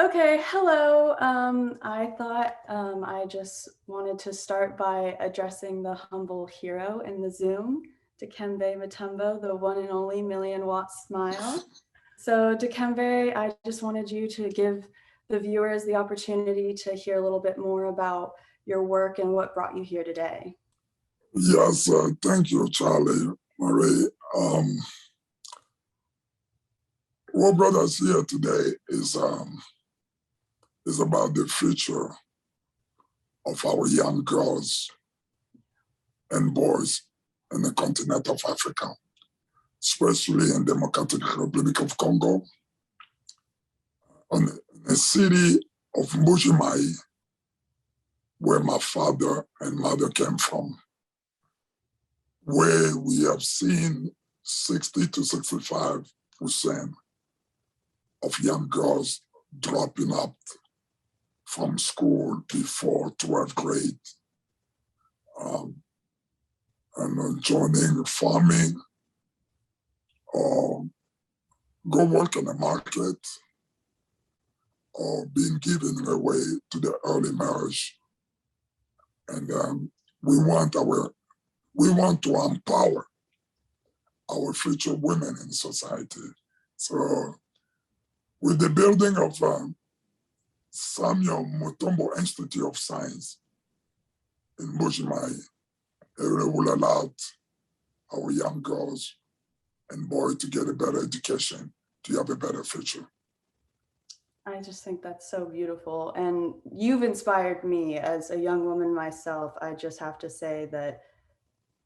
Okay, hello. I thought I just wanted to start by addressing the humble hero in the Zoom, Dikembe Mutombo, the one and only million watt smile. So Dikembe, I just wanted you to give the viewers the opportunity to hear a little bit more about your work and what brought you here today. Yes, thank you, Charlie, Marie. What brought us here today is about the future of our young girls and boys in the continent of Africa, especially in Democratic Republic of Congo, in the city of Mbujimai, where my father and mother came from, where we have seen 60 to 65% of young girls dropping out from school before 12th grade and joining farming or go work in the market or being given away to the early marriage. And we want to empower our future women in society. So with the building of Samuel Mutombo Institute of Science in Mbujimai, it will allow our young girls and boys to get a better education, to have a better future. I just think that's so beautiful. And you've inspired me as a young woman myself. I just have to say that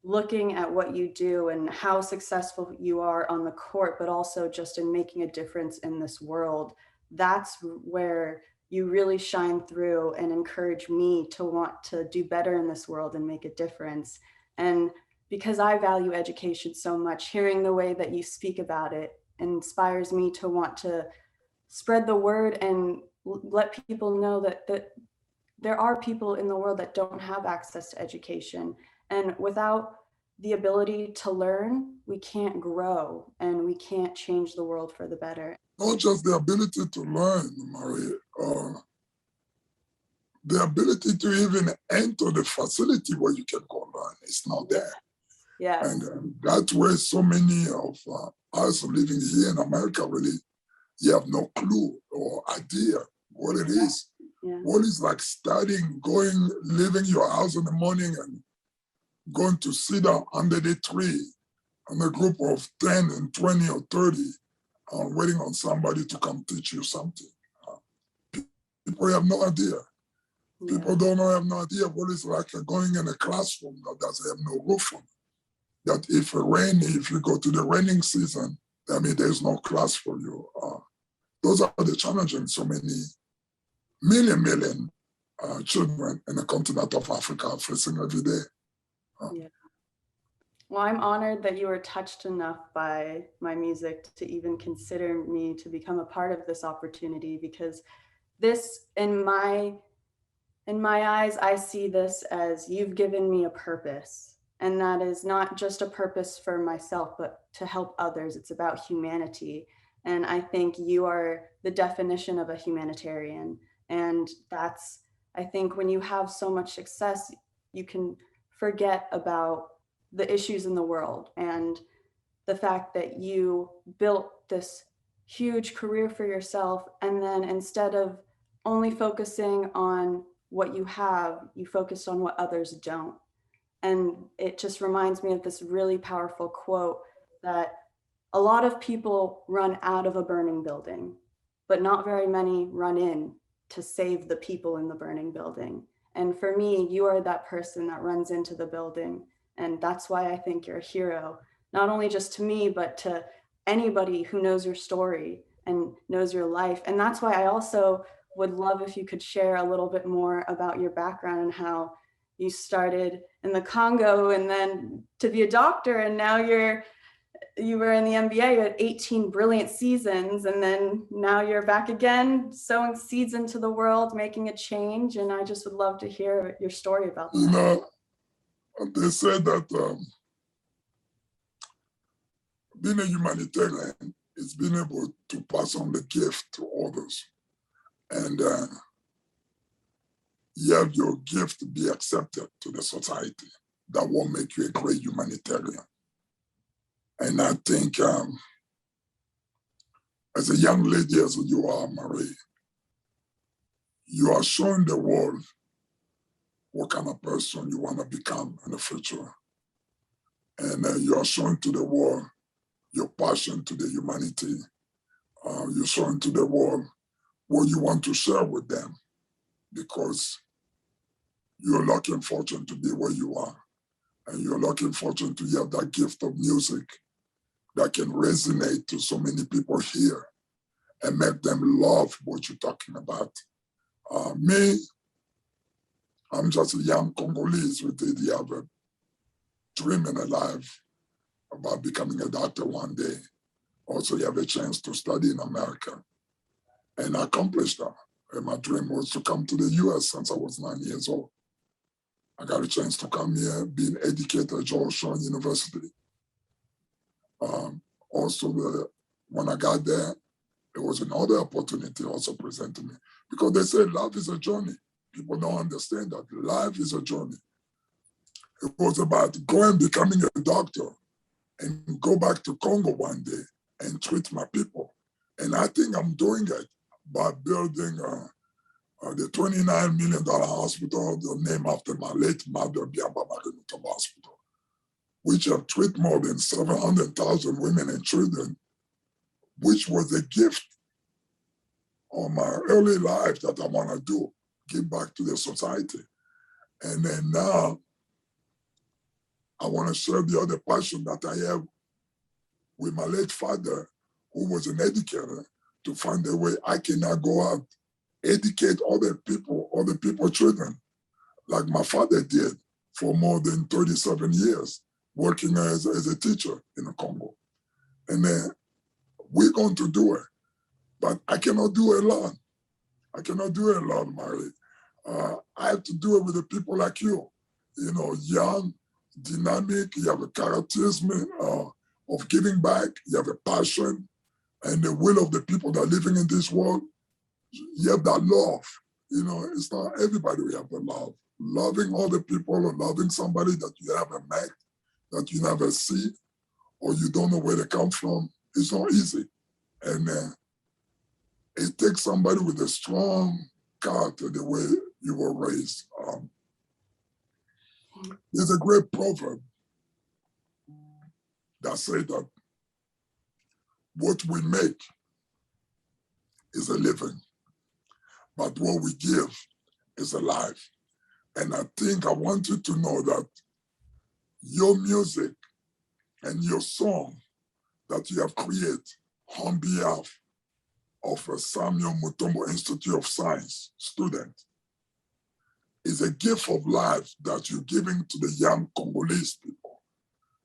looking at what you do and how successful you are on the court, but also just in making a difference in this world, that's where you really shine through and encourage me to want to do better in this world and make a difference. And because I value education so much, hearing the way that you speak about it inspires me to want to spread the word and let people know that there are people in the world that don't have access to education. And without the ability to learn, we can't grow and we can't change the world for the better. Not just the ability to learn, Marie, the ability to even enter the facility where you can go learn is not there. Yes. And that's where so many of us living here in America really, you have no clue or idea what it is. Yeah. What is like studying, going, leaving your house in the morning and going to sit down under the tree and a group of 10 and 20 or 30 waiting on somebody to come teach you something. People have no idea. Yeah. People don't have no idea what it's like going in a classroom that doesn't have no roof on it. That if you go to the raining season, I mean, there's no class for you. Those are the challenges so many million children in the continent of Africa are facing every day. Yeah. Well, I'm honored that you were touched enough by my music to even consider me to become a part of this opportunity, because this, in my eyes, I see this as you've given me a purpose. And that is not just a purpose for myself, but to help others. It's about humanity. And I think you are the definition of a humanitarian. And that's, I think when you have so much success, you can forget about the issues in the world and the fact that you built this huge career for yourself. And then instead of only focusing on what you have, you focus on what others don't. And it just reminds me of this really powerful quote that a lot of people run out of a burning building, but not very many run in to save the people in the burning building. And for me, you are that person that runs into the building. And that's why I think you're a hero, not only just to me, but to anybody who knows your story and knows your life. And that's why I also would love if you could share a little bit more about your background and how you started in the Congo and then to be a doctor, and now you were in the NBA. You had 18 brilliant seasons, and then now you're back again, sowing seeds into the world, making a change. And I just would love to hear your story about that. You know, they said that being a humanitarian is being able to pass on the gift to others. and you have your gift to be accepted to the society. That will make you a great humanitarian. And I think as a young lady as you are, Marie, you are showing the world what kind of person you want to become in the future. And you are showing to the world your passion to the humanity. You're showing to the world what you want to share with them, because you're lucky and fortunate to be where you are. And you're lucky and fortunate to have that gift of music that can resonate to so many people here and make them love what you're talking about. Me, I'm just a young Congolese with the other dream in a life about becoming a doctor one day. Also, you have a chance to study in America. And I accomplished that. And my dream was to come to the US since I was 9 years old. I got a chance to come here, be an educator at Georgetown University. When I got there, there was another opportunity also presented to me, because they say life is a journey. People don't understand that life is a journey. It was about going, becoming a doctor, and go back to Congo one day and treat my people. And I think I'm doing it by building the $29 million hospital named after my late mother, Dikembe Mutombo Hospital, which have treated more than 700,000 women and children, which was a gift of my early life that I want to do, give back to the society. And then now, I want to share the other passion that I have with my late father, who was an educator, to find a way I can now go out, educate other people, children, like my father did for more than 37 years, working as a teacher in the Congo. And then we're going to do it, but I cannot do it alone. I cannot do it alone, Mary. I have to do it with the people like you, young, dynamic, you have a charisma of giving back, you have a passion and the will of the people that are living in this world. You have that love. It's not everybody we have the love. Loving other people or loving somebody that you haven't met, that you never see, or you don't know where they come from, it's not easy. And it takes somebody with a strong character, the way you were raised. There's a great proverb that says that what we make is a living, but what we give is a life. And I think I want you to know that your music and your song that you have created on behalf of a Samuel Mutombo Institute of Science student is a gift of life that you're giving to the young Congolese people,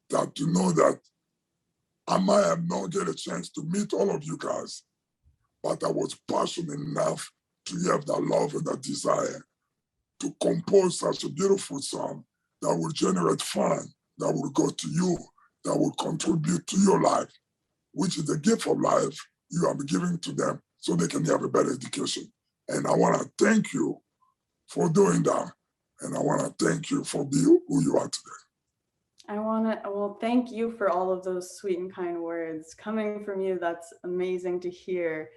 that to know that I might have not get a chance to meet all of you guys, but I was passionate enough to have that love and that desire to compose such a beautiful song that will generate fun, that will go to you, that will contribute to your life, which is the gift of life you are giving to them so they can have a better education. And I want to thank you for doing that. And I want to thank you for being who you are today. Thank you for all of those sweet and kind words. Coming from you, that's amazing to hear.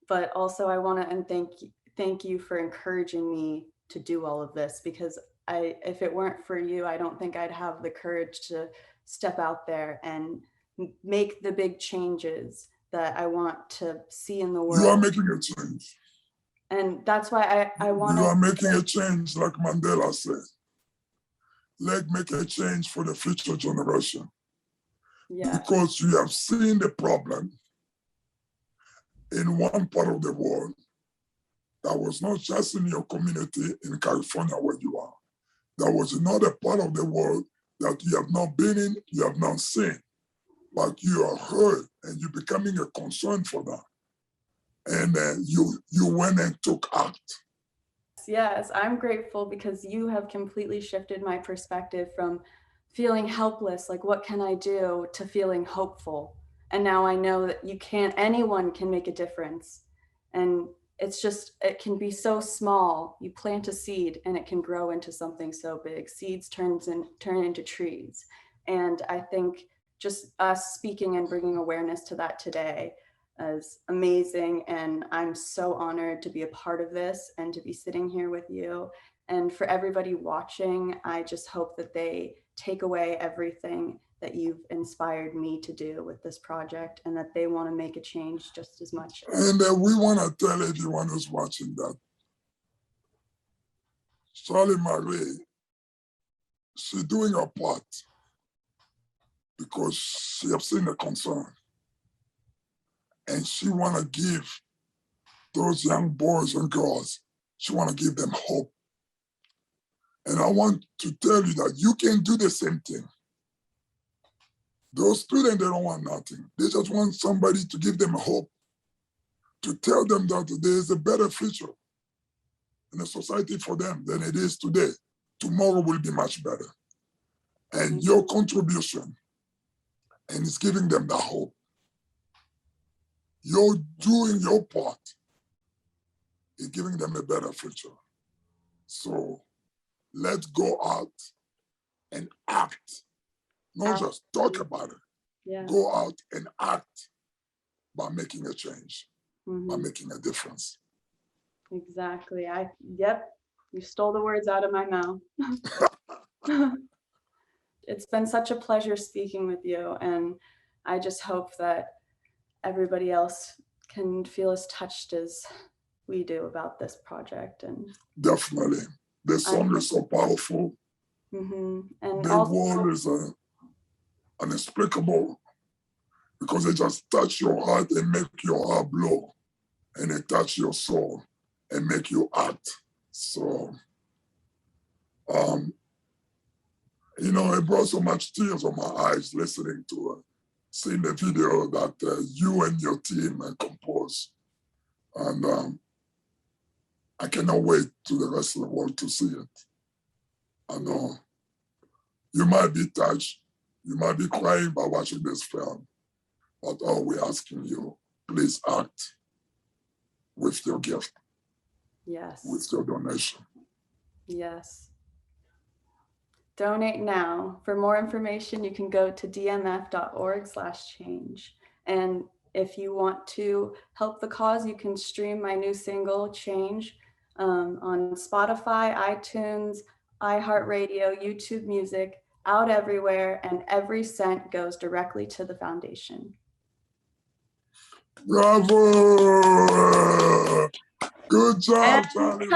But also I want to thank you for encouraging me to do all of this, because if it weren't for you, I don't think I'd have the courage to step out there and make the big changes that I want to see in the world. You are making a change. And that's why I want to. You are making a change, like Mandela said. Make a change for the future generation. Yeah. Because you have seen the problem in one part of the world that was not just in your community in California where you are. There was another part of the world that you have not been in, you have not seen, but you are heard and you're becoming a concern for that. And you went and took act. Yes, I'm grateful because you have completely shifted my perspective from feeling helpless, like what can I do, to feeling hopeful. And now I know that anyone can make a difference. And it's just, it can be so small. You plant a seed and it can grow into something so big. Seeds turn into trees. And I think just us speaking and bringing awareness to that today is amazing. And I'm so honored to be a part of this and to be sitting here with you. And for everybody watching, I just hope that they take away everything that you've inspired me to do with this project, and that they want to make a change just as much. And we want to tell everyone who's watching that Charlie Marie, she's doing her part because she has seen the concern. And she want to give those young boys and girls, she want to give them hope. And I want to tell you that you can do the same thing. Those students, they don't want nothing. They just want somebody to give them hope, to tell them that there is a better future in a society for them than it is today. Tomorrow will be much better. And your contribution, and it's giving them the hope. You're doing your part, is giving them a better future. So let's go out and act. Not just talk about it. Yeah. Go out and act by making a change, by making a difference. Exactly. Yep, you stole the words out of my mouth. It's been such a pleasure speaking with you. And I just hope that everybody else can feel as touched as we do about this project. And definitely. The song is so powerful. And the word is inexplicable, because it just touch your heart and make your heart blow, and it touch your soul and make you act. So, it brought so much tears on my eyes listening to seeing the video that you and your team composed. And I cannot wait to the rest of the world to see it. I know you might be touched, you might be crying by watching this film, but all we're asking you, please act with your gift. Yes. With your donation. Yes. Donate now. For more information, you can go to dmf.org/change. And if you want to help the cause, you can stream my new single, Change, on Spotify, iTunes, iHeartRadio, YouTube Music, out everywhere, and every cent goes directly to the foundation. Bravo! Good job, Charlie.